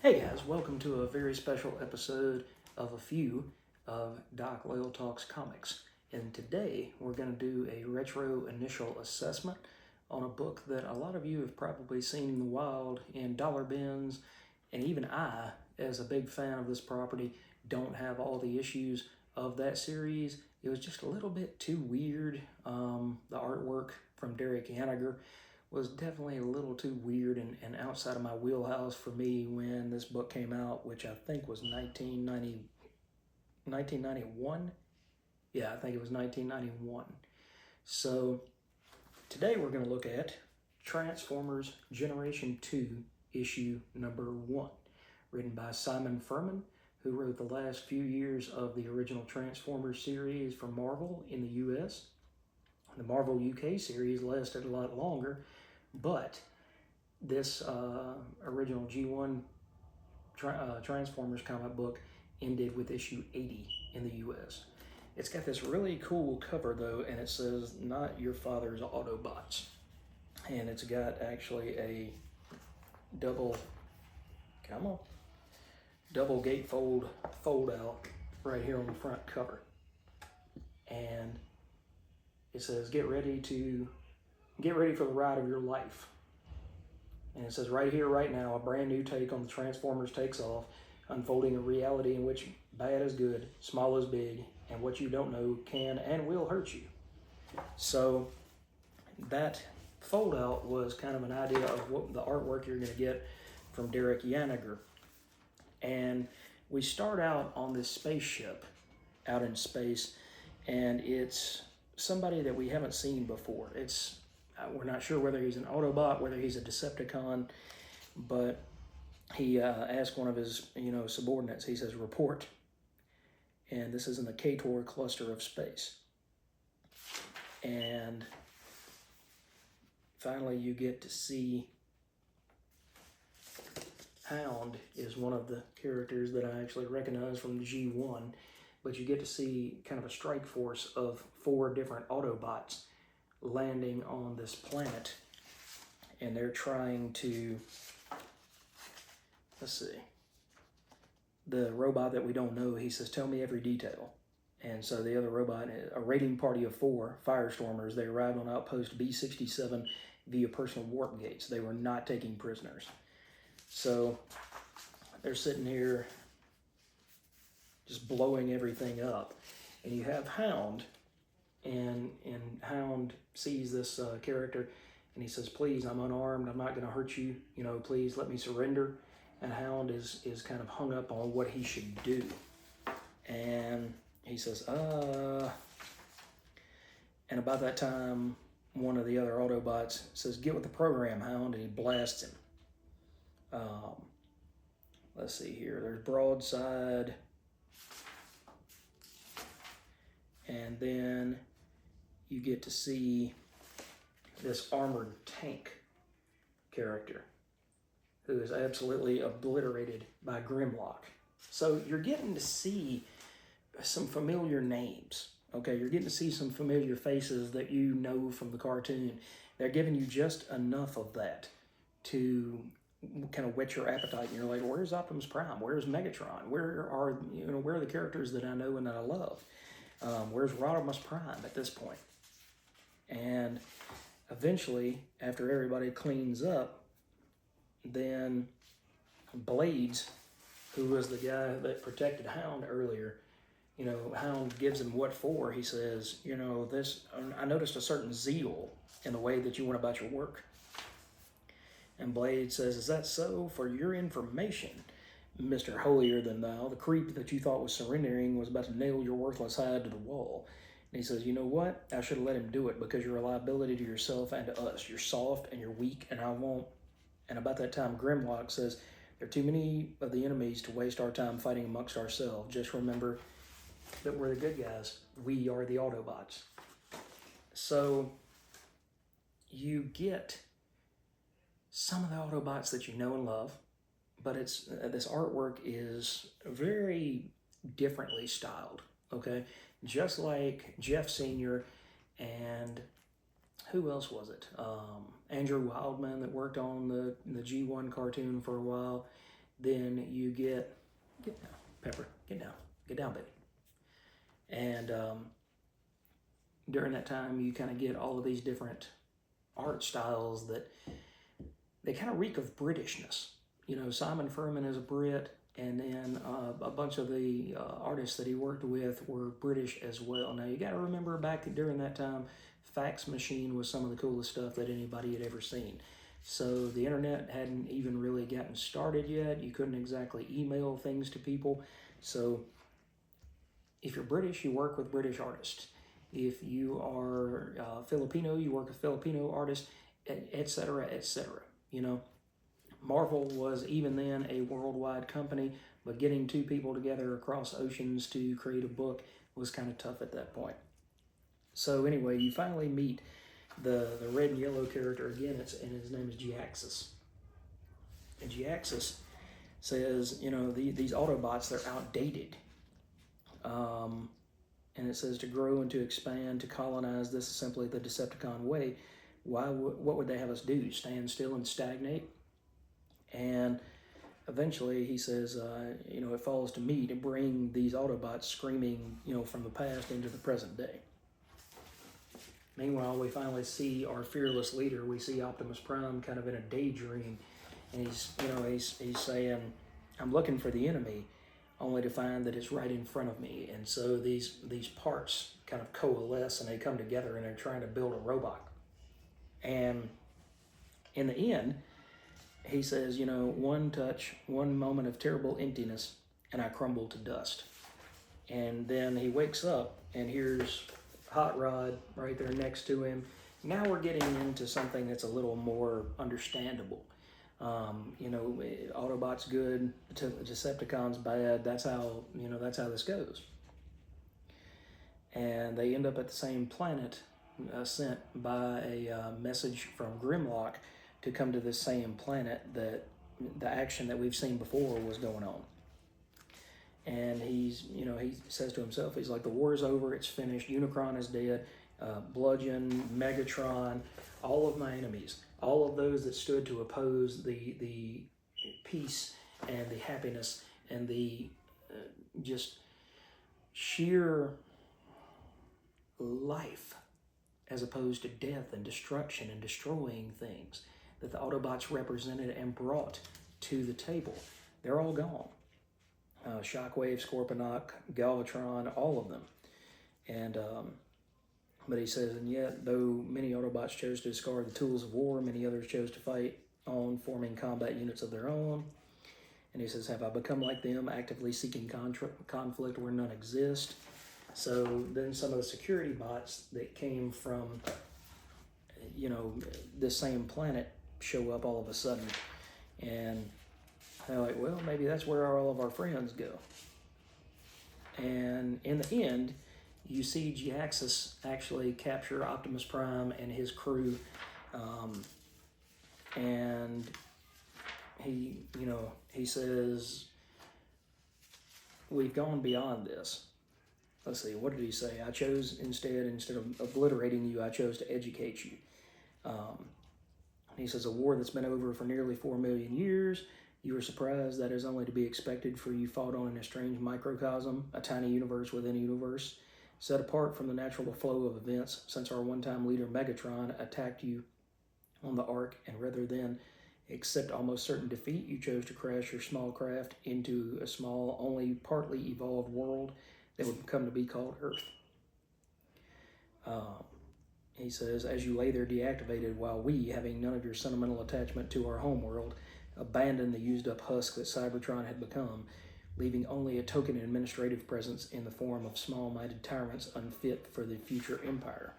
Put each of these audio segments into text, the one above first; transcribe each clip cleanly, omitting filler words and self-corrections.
Hey guys, welcome to a very special episode of a few of Doc Loyal Talks Comics. And today we're going to do a retro initial assessment on a book that a lot of you have probably seen in the wild in dollar bins, and even I, as a big fan of this property, don't have all the issues of that series. It was just a little bit too weird. The artwork from Derek Yaniger was definitely a little too weird and outside of my wheelhouse for me when this book came out, which I think was 1991. Yeah, I think it was 1991. So today we're going to look at Transformers Generation 2, issue number 1, written by Simon Furman, who wrote the last few years of the original Transformers series for Marvel in the US. The Marvel UK series lasted a lot longer, but this original G1 Transformers comic book ended with issue 80 in the US. It's got this really cool cover though, and it says, "Not your father's Autobots." And it's got actually a double gatefold fold out right here on the front cover. And it says, get ready for the ride of your life. And it says, right here, right now, a brand new take on the Transformers takes off, unfolding a reality in which bad is good, small is big, and what you don't know can and will hurt you. So that fold out was kind of an idea of what the artwork you're going to get from Derek Yaniger. And we start out on this spaceship out in space, and it's somebody that we haven't seen before. We're not sure whether he's an Autobot, whether he's a Decepticon, but he asked one of his subordinates. He says, "Report." And this is in the Kator cluster of space. And finally you get to see Hound is one of the characters that I actually recognize from G1, but you get to see kind of a strike force of 4 different Autobots landing on this planet, and they're trying to, the robot that we don't know, he says, "Tell me every detail." And so the other robot, a raiding party of 4 Firestormers, they arrived on outpost B67 via personal warp gates. They were not taking prisoners. So they're sitting here just blowing everything up. And you have Hound, and Hound sees this character, and he says, "Please, I'm unarmed, I'm not going to hurt you, please let me surrender." And Hound is kind of hung up on what he should do. And he says, and about that time, one of the other Autobots says, "Get with the program, Hound," and he blasts him. Let's see here, there's Broadside, and then you get to see this armored tank character who is absolutely obliterated by Grimlock. So you're getting to see some familiar names, okay? You're getting to see some familiar faces that you know from the cartoon. They're giving you just enough of that to kind of whet your appetite, and you're like, where's Optimus Prime? Where's Megatron? Where are the characters that I know and that I love? Where's Rodimus Prime at this point? And eventually, after everybody cleans up, then Blades, who was the guy that protected Hound earlier, Hound gives him what for. He says, I noticed a certain zeal in the way that you went about your work. And Blade says, "Is that so? For your information, Mr. Holier Than Thou, the creep that you thought was surrendering was about to nail your worthless hide to the wall." And he says, "You know what? I should have let him do it because you're a liability to yourself and to us. You're soft and you're weak, and I won't." And about that time, Grimlock says, "There are too many of the enemies to waste our time fighting amongst ourselves. Just remember that we're the good guys. We are the Autobots." So you get some of the Autobots that you know and love, but this artwork is very differently styled, okay? Just like Jeff Sr. and who else was it? Andrew Wildman, that worked on the G1 cartoon for a while. then you get down, Pepper, get down, baby. And during that time, you kind of get all of these different art styles that they kind of reek of Britishness. You know, Simon Furman is a Brit, and then a bunch of the artists that he worked with were British as well. Now, you got to remember back during that time, fax machine was some of the coolest stuff that anybody had ever seen. So the internet hadn't even really gotten started yet. You couldn't exactly email things to people. So if you're British, you work with British artists. If you are Filipino, you work with Filipino artists, etc., etc. You know, Marvel was even then a worldwide company, but getting two people together across oceans to create a book was kind of tough at that point. So anyway, you finally meet the red and yellow character again, and his name is Jhiaxus. And Jhiaxus says, you know, these Autobots, they're outdated. And it says to grow and to expand, to colonize, this is simply the Decepticon way. What would they have us do? Stand still and stagnate? And eventually he says, you know, it falls to me to bring these Autobots screaming, you know, from the past into the present day. Meanwhile, we finally see our fearless leader. We see Optimus Prime kind of in a daydream, and he's saying, I'm looking for the enemy, only to find that it's right in front of me. And so these parts kind of coalesce and they come together and they're trying to build a robot. And in the end, he says, you know, one touch, one moment of terrible emptiness, and I crumble to dust. And then he wakes up and here's Hot Rod right there next to him. Now we're getting into something that's a little more understandable. You know, Autobots good, Decepticons bad. That's how this goes. And they end up at the same planet, sent by a message from Grimlock to come to this same planet that the action that we've seen before was going on. And he says to himself, he's like, the war is over, it's finished, Unicron is dead, Bludgeon, Megatron, all of my enemies, all of those that stood to oppose the peace and the happiness and the just sheer life as opposed to death and destruction and destroying things that the Autobots represented and brought to the table. They're all gone. Shockwave, Scorponok, Galvatron, all of them. And but he says, and yet, though many Autobots chose to discard the tools of war, many others chose to fight on, forming combat units of their own. And he says, have I become like them, actively seeking conflict where none exist? So then some of the security bots that came from, you know, this same planet show up all of a sudden. And they're like, well, maybe that's where all of our friends go. And in the end, you see Jhiaxus actually capture Optimus Prime and his crew. And he says, we've gone beyond this. Let's see, what did he say? I chose instead of obliterating you, I chose to educate you. He says, a war that's been over for nearly 4 million years. You were surprised that is only to be expected, for you fought on in a strange microcosm, a tiny universe within a universe, set apart from the natural flow of events, since our one-time leader Megatron attacked you on the Ark, and rather than accept almost certain defeat, you chose to crash your small craft into a small, only partly evolved world that would come to be called Earth. He says, as you lay there deactivated, while we, having none of your sentimental attachment to our homeworld, abandoned the used-up husk that Cybertron had become, leaving only a token administrative presence in the form of small-minded tyrants unfit for the future empire.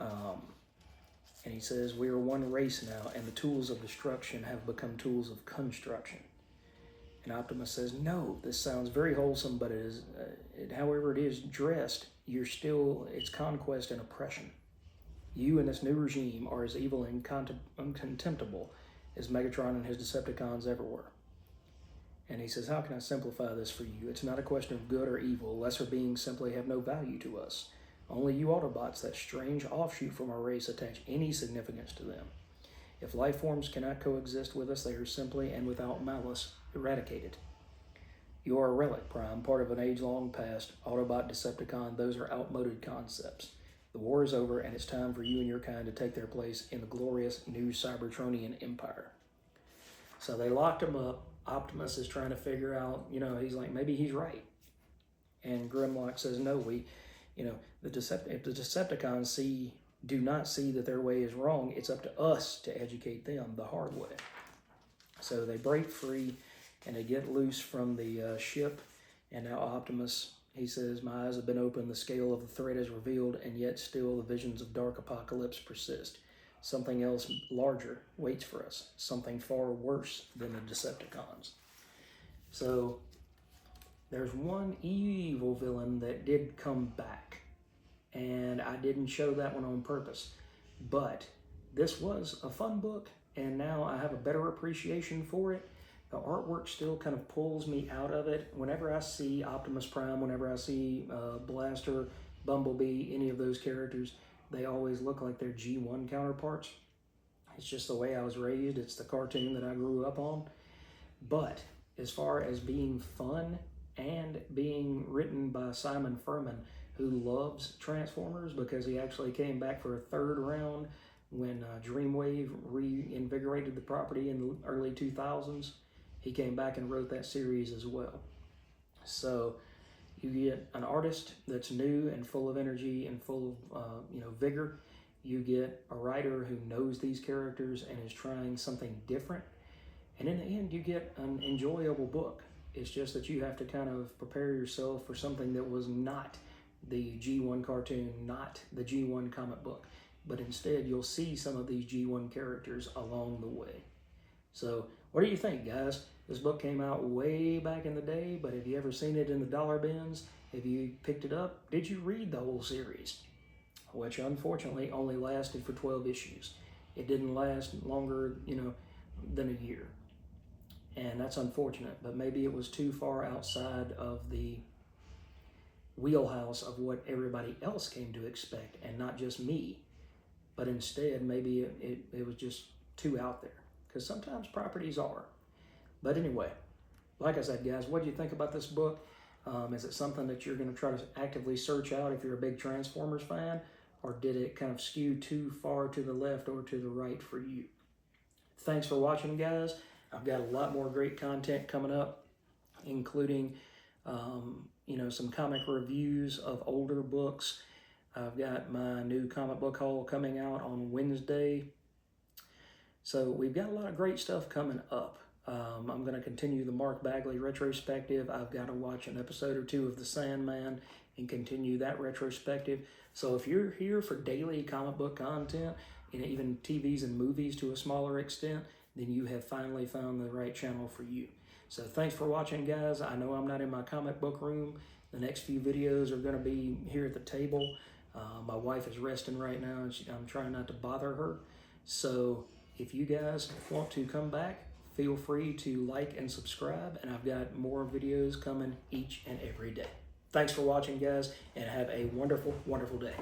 And he says, we are one race now, and the tools of destruction have become tools of construction. And Optimus says, no, this sounds very wholesome, but however it is dressed, it's conquest and oppression. You and this new regime are as evil and contemptible as Megatron and his Decepticons ever were. And he says, how can I simplify this for you? It's not a question of good or evil. Lesser beings simply have no value to us. Only you Autobots, that strange offshoot from our race, attach any significance to them. If life forms cannot coexist with us, they are simply and without malice eradicated. You are a relic, Prime, part of an age-long past. Autobot, Decepticon, those are outmoded concepts. The war is over, and it's time for you and your kind to take their place in the glorious new Cybertronian empire. So they locked him up. Optimus is trying to figure out, he's like, maybe he's right. And Grimlock says, no, if the Decepticons do not see that their way is wrong, it's up to us to educate them the hard way. So they break free, and they get loose from the ship, and now Optimus, he says, my eyes have been opened, the scale of the threat is revealed, and yet still the visions of dark apocalypse persist. Something else larger waits for us, something far worse than the Decepticons. So there's one evil villain that did come back, and I didn't show that one on purpose, but this was a fun book, and now I have a better appreciation for it. The artwork still kind of pulls me out of it. Whenever I see Optimus Prime, whenever I see Blaster, Bumblebee, any of those characters, they always look like their G1 counterparts. It's just the way I was raised. It's the cartoon that I grew up on. But as far as being fun and being written by Simon Furman, who loves Transformers because he actually came back for a third round when Dreamwave reinvigorated the property in the early 2000s. He came back and wrote that series as well. So you get an artist that's new and full of energy and full of vigor. You get a writer who knows these characters and is trying something different. And in the end, you get an enjoyable book. It's just that you have to kind of prepare yourself for something that was not the G1 cartoon, not the G1 comic book. But instead, you'll see some of these G1 characters along the way. So what do you think, guys? This book came out way back in the day, but have you ever seen it in the dollar bins? Have you picked it up? Did you read the whole series? Which unfortunately only lasted for 12 issues. It didn't last longer, than a year. And that's unfortunate, but maybe it was too far outside of the wheelhouse of what everybody else came to expect, and not just me. But instead, maybe it was just too out there, because sometimes properties are. But anyway, like I said, guys, what do you think about this book? Is it something that you're going to try to actively search out if you're a big Transformers fan? Or did it kind of skew too far to the left or to the right for you? Thanks for watching, guys. I've got a lot more great content coming up, including, some comic reviews of older books. I've got my new comic book haul coming out on Wednesday. So we've got a lot of great stuff coming up. I'm going to continue the Mark Bagley retrospective. I've got to watch an episode or two of The Sandman and continue that retrospective. So if you're here for daily comic book content, even TVs and movies to a smaller extent, then you have finally found the right channel for you. So thanks for watching, guys. I know I'm not in my comic book room. The next few videos are going to be here at the table. My wife is resting right now, and I'm trying not to bother her. So if you guys want to come back, feel free to like and subscribe, and I've got more videos coming each and every day. Thanks for watching, guys, and have a wonderful, wonderful day.